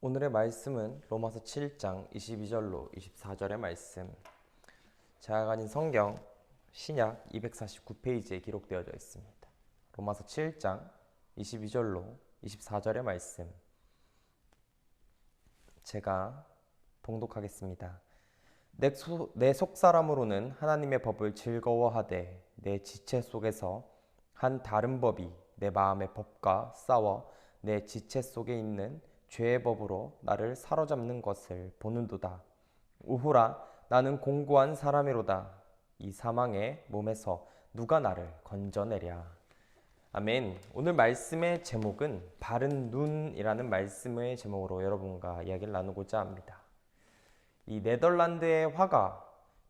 오늘의 말씀은 로마서 7장 22절로 24절의 말씀. 제가 가진 성경 신약 249페이지에 기록되어져 있습니다. 로마서 7장 22절로 24절의 말씀. 제가 봉독하겠습니다. 내 속사람으로는 하나님의 법을 즐거워하되 내 지체 속에서 한 다른 법이 내 마음의 법과 싸워 내 지체 속에 있는 죄의 법으로 나를 사로잡는 것을 보는도다. 우후라, 나는 공고한 사람이로다. 이 사망의 몸에서 누가 나를 건져내랴. 아멘. 오늘 말씀의 제목은 바른 눈이라는 말씀의 제목으로 여러분과 이야기를 나누고자 합니다. 이 네덜란드의 화가,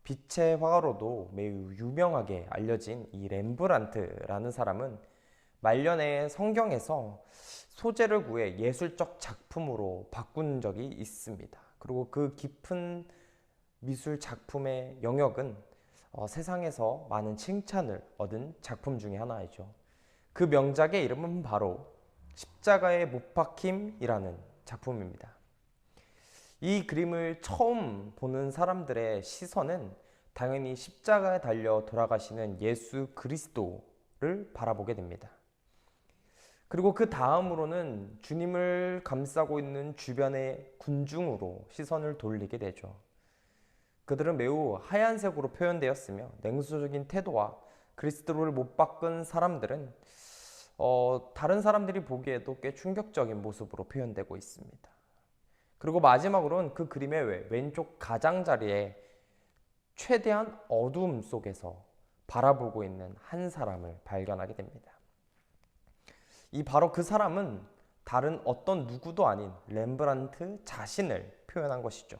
빛의 화가로도 매우 유명하게 알려진 이 렘브란트라는 사람은 말년에 성경에서 소재를 구해 예술적 작품으로 바꾼 적이 있습니다. 그리고 그 깊은 미술 작품의 영역은 세상에서 많은 칭찬을 얻은 작품 중에 하나이죠. 그 명작의 이름은 바로 십자가의 못 박힘이라는 작품입니다. 이 그림을 처음 보는 사람들의 시선은 당연히 십자가에 달려 돌아가시는 예수 그리스도를 바라보게 됩니다. 그리고 그 다음으로는 주님을 감싸고 있는 주변의 군중으로 시선을 돌리게 되죠. 그들은 매우 하얀색으로 표현되었으며 냉소적인 태도와 그리스도를 못 박은 사람들은 다른 사람들이 보기에도 꽤 충격적인 모습으로 표현되고 있습니다. 그리고 마지막으로는 그 그림의 왼쪽 가장자리에 최대한 어두움 속에서 바라보고 있는 한 사람을 발견하게 됩니다. 바로 그 사람은 다른 어떤 누구도 아닌 렘브란트 자신을 표현한 것이죠.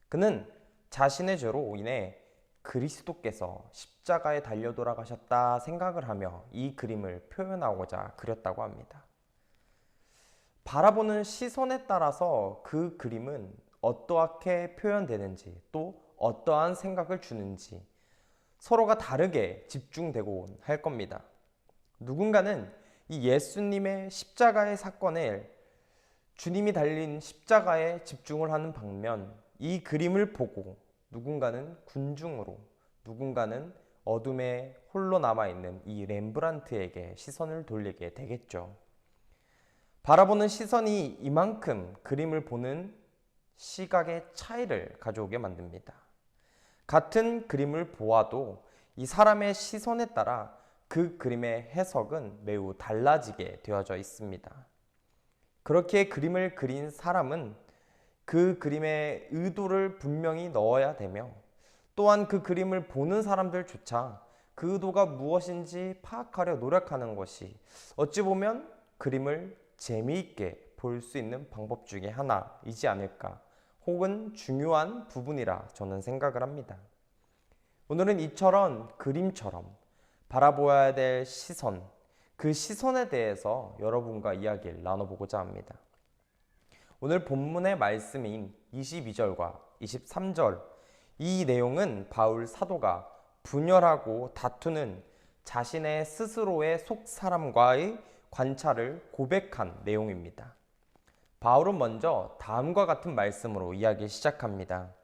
그는 자신의 죄로 인해 그리스도께서 십자가에 달려 돌아가셨다 생각을 하며 이 그림을 표현하고자 그렸다고 합니다. 바라보는 시선에 따라서 그 그림은 어떠하게 표현되는지 또 어떠한 생각을 주는지 서로가 다르게 집중되고 할 겁니다. 누군가는 이 예수님의 십자가의 사건에 주님이 달린 십자가에 집중을 하는 반면 이 그림을 보고 누군가는 군중으로 누군가는 어둠에 홀로 남아있는 이 렘브란트에게 시선을 돌리게 되겠죠. 바라보는 시선이 이만큼 그림을 보는 시각의 차이를 가져오게 만듭니다. 같은 그림을 보아도 이 사람의 시선에 따라 그 그림의 해석은 매우 달라지게 되어져 있습니다. 그렇게 그림을 그린 사람은 그 그림의 의도를 분명히 넣어야 되며 또한 그 그림을 보는 사람들조차 그 의도가 무엇인지 파악하려 노력하는 것이 어찌 보면 그림을 재미있게 볼 수 있는 방법 중에 하나이지 않을까, 혹은 중요한 부분이라 저는 생각을 합니다. 오늘은 이처럼 그림처럼 바라보아야 될 시선, 그 시선에 대해서 여러분과 이야기를 나눠보고자 합니다. 오늘 본문의 말씀인 22절과 23절, 이 내용은 바울 사도가 분열하고 다투는 자신의 스스로의 속사람과의 관찰을 고백한 내용입니다. 바울은 먼저 다음과 같은 말씀으로 이야기 시작합니다.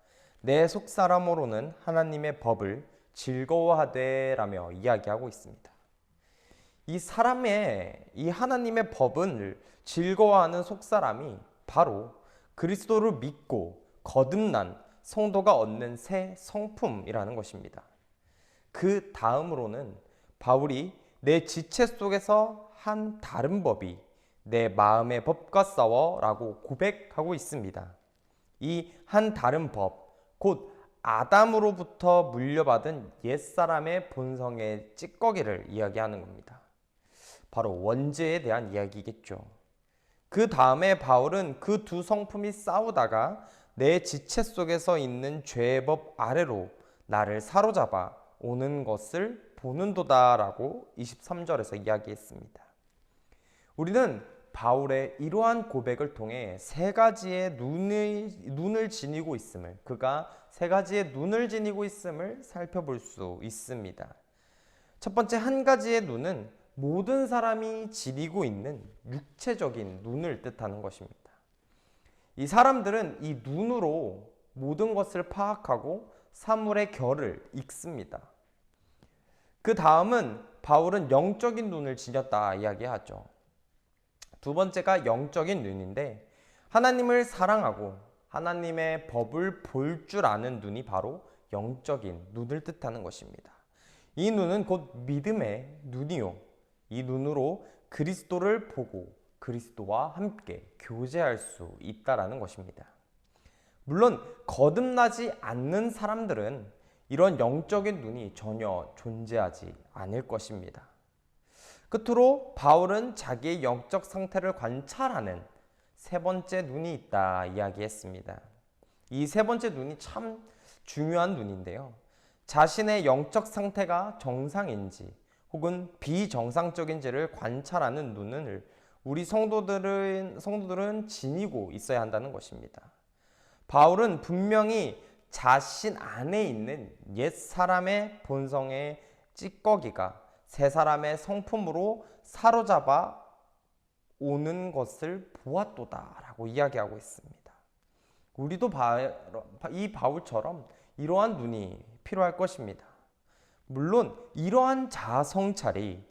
내 속사람으로는 하나님의 법을 즐거워하되 라며 이야기하고 있습니다. 이 사람의 이 하나님의 법을 즐거워하는 속사람이 바로 그리스도를 믿고 거듭난 성도가 얻는 새 성품이라는 것입니다. 그 다음으로는 바울이 내 지체 속에서 한 다른 법이 내 마음의 법과 싸워 라고 고백하고 있습니다. 이 한 다른 법, 곧 아담으로부터 물려받은 옛사람의 본성의 찌꺼기를 이야기하는 겁니다. 바로 원죄에 대한 이야기겠죠. 그 다음에 바울은 그 두 성품이 싸우다가 내 지체 속에서 있는 죄의 법 아래로 나를 사로잡아 오는 것을 보는도다 라고 23절에서 이야기했습니다. 우리는 바울의 이러한 고백을 통해 세 가지의 눈을 지니고 있음을, 그가 세 가지의 눈을 지니고 있음을 살펴볼 수 있습니다. 첫 번째, 한 가지의 눈은 모든 사람이 지니고 있는 육체적인 눈을 뜻하는 것입니다. 이 사람들은 이 눈으로 모든 것을 파악하고 사물의 결을 읽습니다. 그 다음은 바울은 영적인 눈을 지녔다 이야기하죠. 두 번째가 영적인 눈인데, 하나님을 사랑하고 하나님의 법을 볼 줄 아는 눈이 바로 영적인 눈을 뜻하는 것입니다. 이 눈은 곧 믿음의 눈이요, 이 눈으로 그리스도를 보고 그리스도와 함께 교제할 수 있다라는 것입니다. 물론 거듭나지 않는 사람들은 이런 영적인 눈이 전혀 존재하지 않을 것입니다. 끝으로 바울은 자기의 영적 상태를 관찰하는 세 번째 눈이 있다 이야기했습니다. 이 세 번째 눈이 참 중요한 눈인데요. 자신의 영적 상태가 정상인지 혹은 비정상적인지를 관찰하는 눈을 우리 성도들은 지니고 있어야 한다는 것입니다. 바울은 분명히 자신 안에 있는 옛 사람의 본성의 찌꺼기가 새 사람의 성품으로 사로잡아 오는 것을 보았도다라고 이야기하고 있습니다. 우리도 이 바울처럼 이러한 눈이 필요할 것입니다. 물론 이러한 성찰의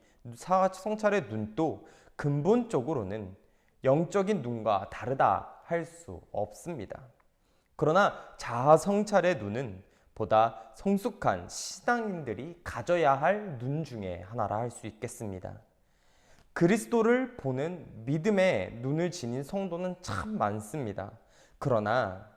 눈도 근본적으로는 영적인 눈과 다르다 할 수 없습니다. 그러나 자아성찰의 눈은 보다 성숙한 신앙인들이 가져야 할 눈 중에 하나라 할 수 있겠습니다. 그리스도를 보는 믿음의 눈을 지닌 성도는 참 많습니다. 그러나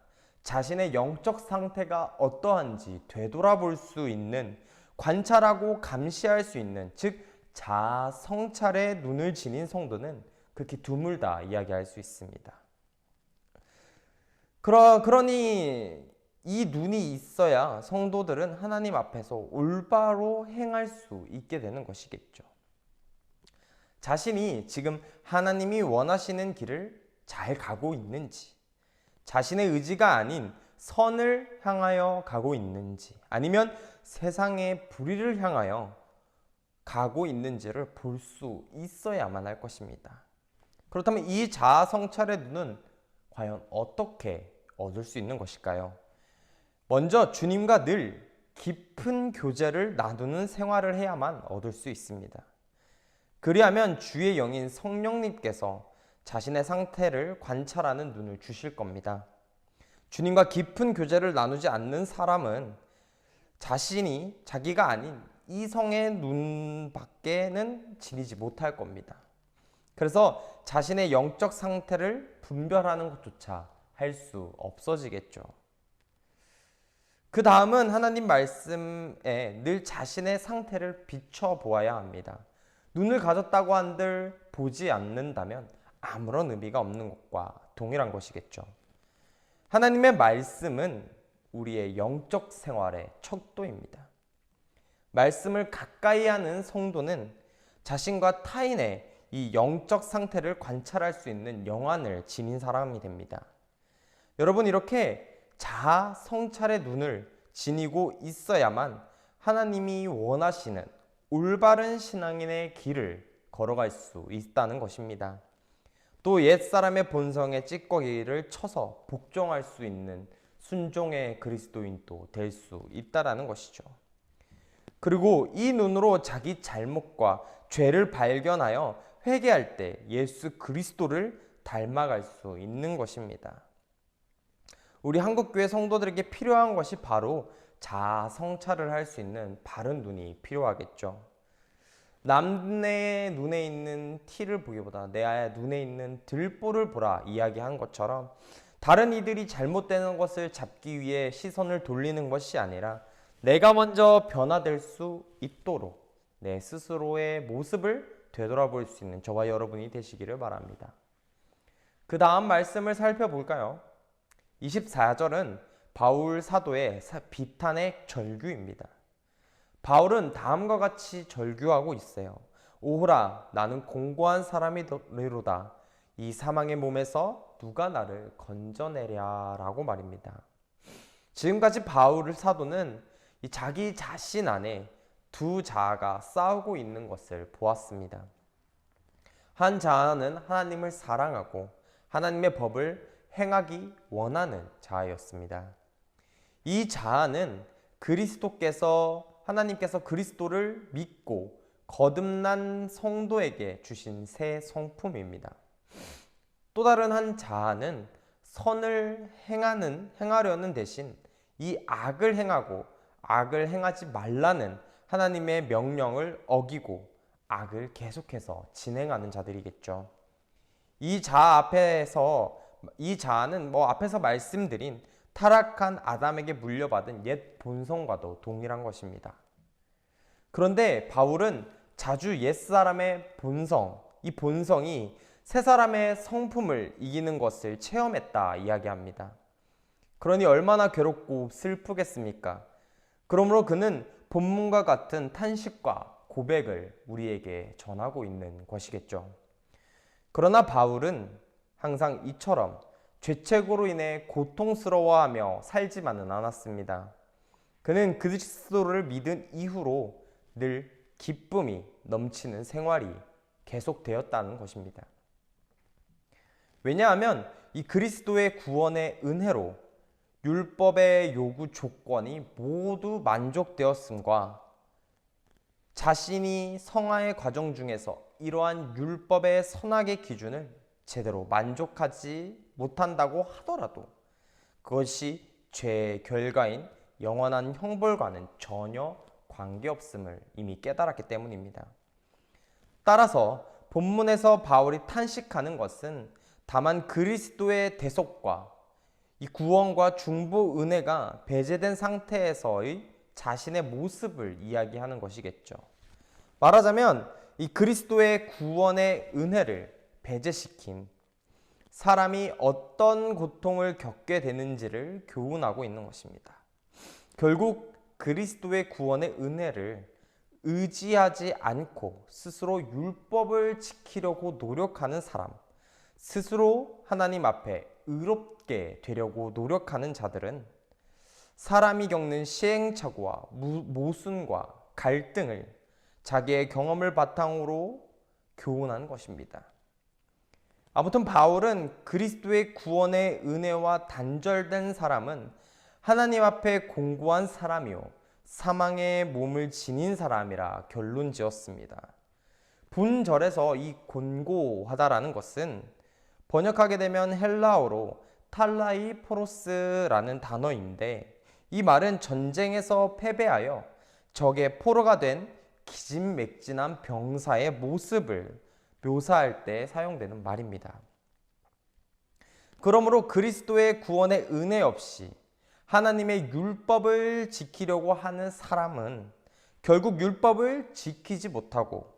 자신의 영적 상태가 어떠한지 되돌아볼 수 있는, 관찰하고 감시할 수 있는, 즉 자아 성찰의 눈을 지닌 성도는 그렇게 드물다 이야기할 수 있습니다. 그러니 이 눈이 있어야 성도들은 하나님 앞에서 올바로 행할 수 있게 되는 것이겠죠. 자신이 지금 하나님이 원하시는 길을 잘 가고 있는지, 자신의 의지가 아닌 선을 향하여 가고 있는지, 아니면 세상의 불의를 향하여 가고 있는지를 볼 수 있어야만 할 것입니다. 그렇다면 이 자아 성찰의 눈은 과연 어떻게 얻을 수 있는 것일까요? 먼저 주님과 늘 깊은 교제를 나누는 생활을 해야만 얻을 수 있습니다. 그리하면 주의 영인 성령님께서 자신의 상태를 관찰하는 눈을 주실 겁니다. 주님과 깊은 교제를 나누지 않는 사람은 자기가 아닌 이성의 눈 밖에는 지니지 못할 겁니다. 그래서 자신의 영적 상태를 분별하는 것조차 할 수 없어지겠죠. 그 다음은 하나님 말씀에 늘 자신의 상태를 비춰보아야 합니다. 눈을 가졌다고 한들 보지 않는다면 아무런 의미가 없는 것과 동일한 것이겠죠. 하나님의 말씀은 우리의 영적 생활의 척도입니다. 말씀을 가까이 하는 성도는 자신과 타인의 이 영적 상태를 관찰할 수 있는 영안을 지닌 사람이 됩니다. 여러분, 이렇게 자아 성찰의 눈을 지니고 있어야만 하나님이 원하시는 올바른 신앙인의 길을 걸어갈 수 있다는 것입니다. 또 옛사람의 본성의 찌꺼기를 쳐서 복종할 수 있는 순종의 그리스도인도 될 수 있다는 것이죠. 그리고 이 눈으로 자기 잘못과 죄를 발견하여 회개할 때 예수 그리스도를 닮아갈 수 있는 것입니다. 우리 한국교회 성도들에게 필요한 것이 바로 자아 성찰을 할 수 있는 바른 눈이 필요하겠죠. 남의 눈에 있는 티를 보기보다 내 눈에 있는 들보를 보라 이야기한 것처럼, 다른 이들이 잘못되는 것을 잡기 위해 시선을 돌리는 것이 아니라 내가 먼저 변화될 수 있도록 내 스스로의 모습을 되돌아볼 수 있는 저와 여러분이 되시기를 바랍니다. 그 다음 말씀을 살펴볼까요? 24절은 바울 사도의 비탄의 절규입니다. 바울은 다음과 같이 절규하고 있어요. 오호라, 나는 공고한 사람이로다. 이 사망의 몸에서 누가 나를 건져내랴 라고 말입니다. 지금까지 바울 사도는 자기 자신 안에 두 자아가 싸우고 있는 것을 보았습니다. 한 자아는 하나님을 사랑하고 하나님의 법을 행하기 원하는 자아였습니다. 이 자아는 하나님께서 그리스도를 믿고 거듭난 성도에게 주신 새 성품입니다. 또 다른 한 자아는 선을 행하려는 대신 이 악을 행하고 악을 행하지 말라는 하나님의 명령을 어기고 악을 계속해서 진행하는 자들이겠죠. 이 자아는 앞에서 말씀드린 타락한 아담에게 물려받은 옛 본성과도 동일한 것입니다. 그런데 바울은 자주 옛사람의 이 본성이 새 사람의 성품을 이기는 것을 체험했다 이야기합니다. 그러니 얼마나 괴롭고 슬프겠습니까? 그러므로 그는 본문과 같은 탄식과 고백을 우리에게 전하고 있는 것이겠죠. 그러나 바울은 항상 이처럼 죄책으로 인해 고통스러워하며 살지만은 않았습니다. 그는 그리스도를 믿은 이후로 늘 기쁨이 넘치는 생활이 계속되었다는 것입니다. 왜냐하면 이 그리스도의 구원의 은혜로 율법의 요구 조건이 모두 만족되었음과 자신이 성화의 과정 중에서 이러한 율법의 선악의 기준을 제대로 만족하지 못한다고 하더라도 그것이 죄의 결과인 영원한 형벌과는 전혀 관계없음을 이미 깨달았기 때문입니다. 따라서 본문에서 바울이 탄식하는 것은 다만 그리스도의 대속과 이 구원과 중보 은혜가 배제된 상태에서의 자신의 모습을 이야기하는 것이겠죠. 말하자면 이 그리스도의 구원의 은혜를 배제시킨 사람이 어떤 고통을 겪게 되는지를 교훈하고 있는 것입니다. 결국 그리스도의 구원의 은혜를 의지하지 않고 스스로 율법을 지키려고 노력하는 사람, 스스로 하나님 앞에 의롭게 되려고 노력하는 자들은 사람이 겪는 시행착오와 모순과 갈등을 자기의 경험을 바탕으로 교훈한 것입니다. 아무튼 바울은 그리스도의 구원의 은혜와 단절된 사람은 하나님 앞에 공고한 사람이요 사망의 몸을 지닌 사람이라 결론 지었습니다. 본절에서 이 곤고하다라는 것은 번역하게 되면 헬라어로 탈라이포로스라는 단어인데 이 말은 전쟁에서 패배하여 적의 포로가 된 기진맥진한 병사의 모습을 묘사할 때 사용되는 말입니다. 그러므로 그리스도의 구원의 은혜 없이 하나님의 율법을 지키려고 하는 사람은 결국 율법을 지키지 못하고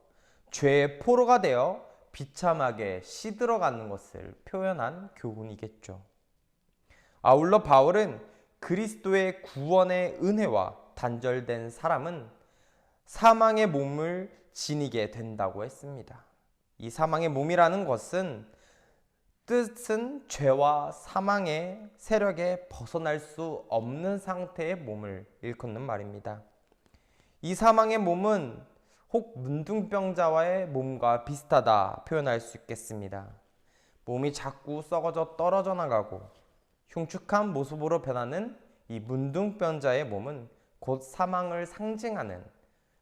죄의 포로가 되어 비참하게 시들어가는 것을 표현한 교훈이겠죠. 아울러 바울은 그리스도의 구원의 은혜와 단절된 사람은 사망의 몸을 지니게 된다고 했습니다. 이 사망의 몸이라는 뜻은 죄와 사망의 세력에 벗어날 수 없는 상태의 몸을 일컫는 말입니다. 이 사망의 몸은 혹 문둥병자와의 몸과 비슷하다 표현할 수 있겠습니다. 몸이 자꾸 썩어져 떨어져 나가고 흉측한 모습으로 변하는 이 문둥병자의 몸은 곧 사망을 상징하는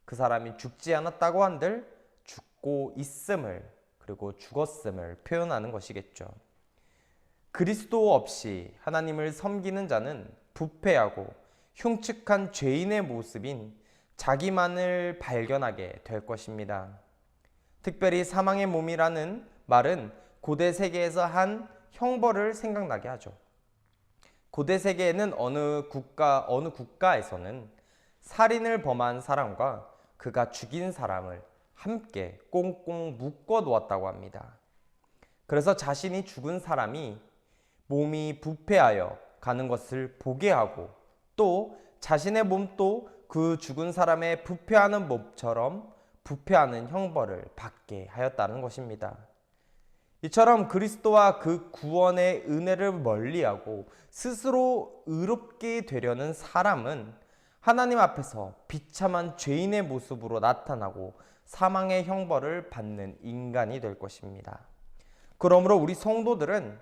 그 사람이 죽지 않았다고 한들 죽고 있음을 그리고 죽었음을 표현하는 것이겠죠. 그리스도 없이 하나님을 섬기는 자는 부패하고 흉측한 죄인의 모습인 자기만을 발견하게 될 것입니다. 특별히 사망의 몸이라는 말은 고대 세계에서 한 형벌을 생각나게 하죠. 고대 세계에는 어느 국가에서는 살인을 범한 사람과 그가 죽인 사람을 함께 꽁꽁 묶어 놓았다고 합니다. 그래서 자신이 죽은 사람이 몸이 부패하여 가는 것을 보게 하고 또 자신의 몸도 그 죽은 사람의 부패하는 몸처럼 부패하는 형벌을 받게 하였다는 것입니다. 이처럼 그리스도와 그 구원의 은혜를 멀리하고 스스로 의롭게 되려는 사람은 하나님 앞에서 비참한 죄인의 모습으로 나타나고 사망의 형벌을 받는 인간이 될 것입니다. 그러므로 우리 성도들은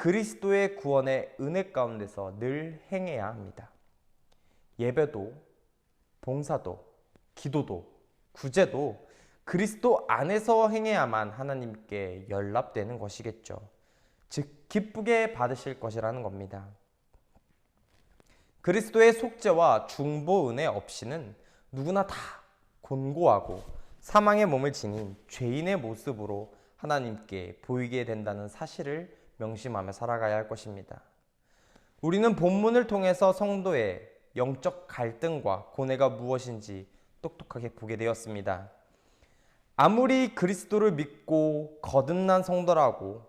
그리스도의 구원의 은혜 가운데서 늘 행해야 합니다. 예배도, 봉사도, 기도도, 구제도 그리스도 안에서 행해야만 하나님께 연락되는 것이겠죠. 즉 기쁘게 받으실 것이라는 겁니다. 그리스도의 속죄와 중보 은혜 없이는 누구나 다 곤고하고 사망의 몸을 지닌 죄인의 모습으로 하나님께 보이게 된다는 사실을 명심하며 살아가야 할 것입니다. 우리는 본문을 통해서 성도의 영적 갈등과 고뇌가 무엇인지 똑똑하게 보게 되었습니다. 아무리 그리스도를 믿고 거듭난 성도라고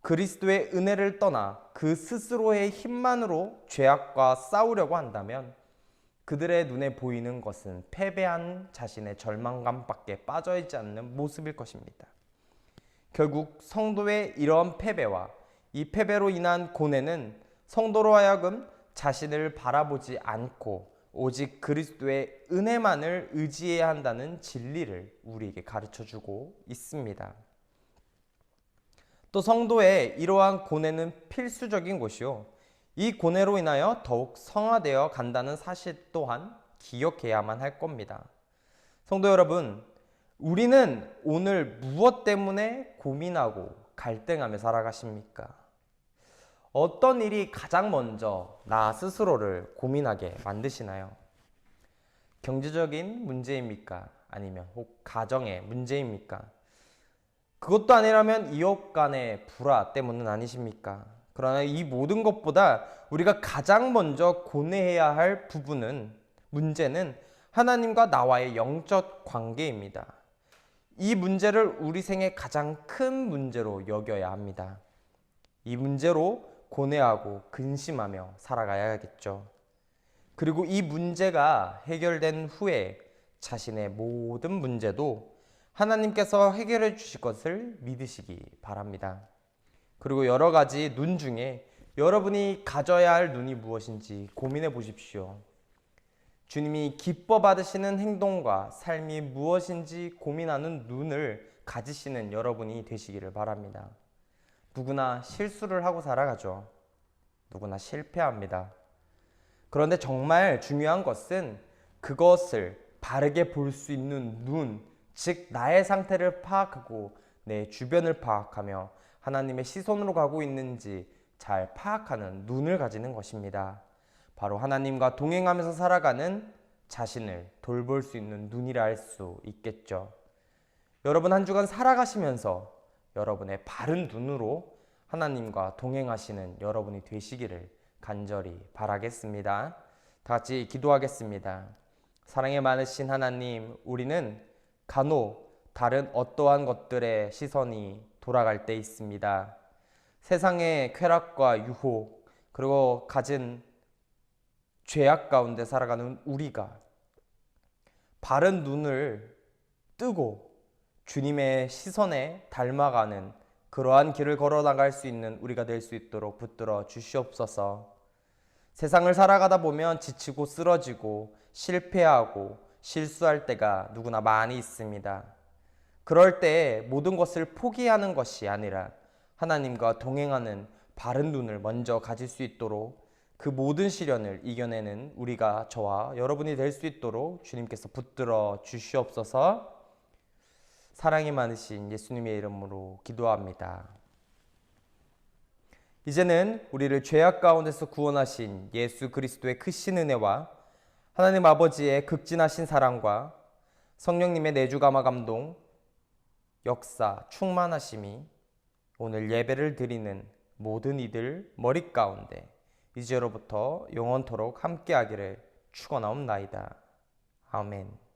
그리스도의 은혜를 떠나 그 스스로의 힘만으로 죄악과 싸우려고 한다면 그들의 눈에 보이는 것은 패배한 자신의 절망감밖에 빠져있지 않는 모습일 것입니다. 결국 성도의 이러한 패배와 이 패배로 인한 고뇌는 성도로 하여금 자신을 바라보지 않고 오직 그리스도의 은혜만을 의지해야 한다는 진리를 우리에게 가르쳐주고 있습니다. 또 성도의 이러한 고뇌는 필수적인 것이요, 이 고뇌로 인하여 더욱 성화되어 간다는 사실 또한 기억해야만 할 겁니다. 성도 여러분, 우리는 오늘 무엇 때문에 고민하고 갈등하며 살아가십니까? 어떤 일이 가장 먼저 나 스스로를 고민하게 만드시나요? 경제적인 문제입니까? 아니면 혹 가정의 문제입니까? 그것도 아니라면 이웃 간의 불화 때문은 아니십니까? 그러나 이 모든 것보다 우리가 가장 먼저 고뇌해야 할 문제는 하나님과 나와의 영적 관계입니다. 이 문제를 우리 생의 가장 큰 문제로 여겨야 합니다. 이 문제로 고뇌하고 근심하며 살아가야겠죠. 그리고 이 문제가 해결된 후에 자신의 모든 문제도 하나님께서 해결해 주실 것을 믿으시기 바랍니다. 그리고 여러 가지 눈 중에 여러분이 가져야 할 눈이 무엇인지 고민해 보십시오. 주님이 기뻐 받으시는 행동과 삶이 무엇인지 고민하는 눈을 가지시는 여러분이 되시기를 바랍니다. 누구나 실수를 하고 살아가죠. 누구나 실패합니다. 그런데 정말 중요한 것은 그것을 바르게 볼 수 있는 눈, 즉 나의 상태를 파악하고 내 주변을 파악하며 하나님의 시선으로 가고 있는지 잘 파악하는 눈을 가지는 것입니다. 바로 하나님과 동행하면서 살아가는 자신을 돌볼 수 있는 눈이라 할 수 있겠죠. 여러분 한 주간 살아가시면서 여러분의 바른 눈으로 하나님과 동행하시는 여러분이 되시기를 간절히 바라겠습니다. 다 같이 기도하겠습니다. 사랑에 많으신 하나님, 우리는 간혹 다른 어떠한 것들의 시선이 돌아갈 때 있습니다. 세상의 쾌락과 유혹, 그리고 가진 죄악 가운데 살아가는 우리가 바른 눈을 뜨고 주님의 시선에 닮아가는 그러한 길을 걸어 나갈 수 있는 우리가 될 수 있도록 붙들어 주시옵소서. 세상을 살아가다 보면 지치고 쓰러지고 실패하고 실수할 때가 누구나 많이 있습니다. 그럴 때 모든 것을 포기하는 것이 아니라 하나님과 동행하는 바른 눈을 먼저 가질 수 있도록 그 모든 시련을 이겨내는 우리가 저와 여러분이 될 수 있도록 주님께서 붙들어 주시옵소서. 사랑이 많으신 예수님의 이름으로 기도합니다. 이제는 우리를 죄악 가운데서 구원하신 예수 그리스도의 크신 은혜와 하나님 아버지의 극진하신 사랑과 성령님의 내주 감화 감동 역사 충만하심이 오늘 예배를 드리는 모든 이들 머리 가운데 이제로부터 영원토록 함께하기를 축원하옵나이다. 아멘.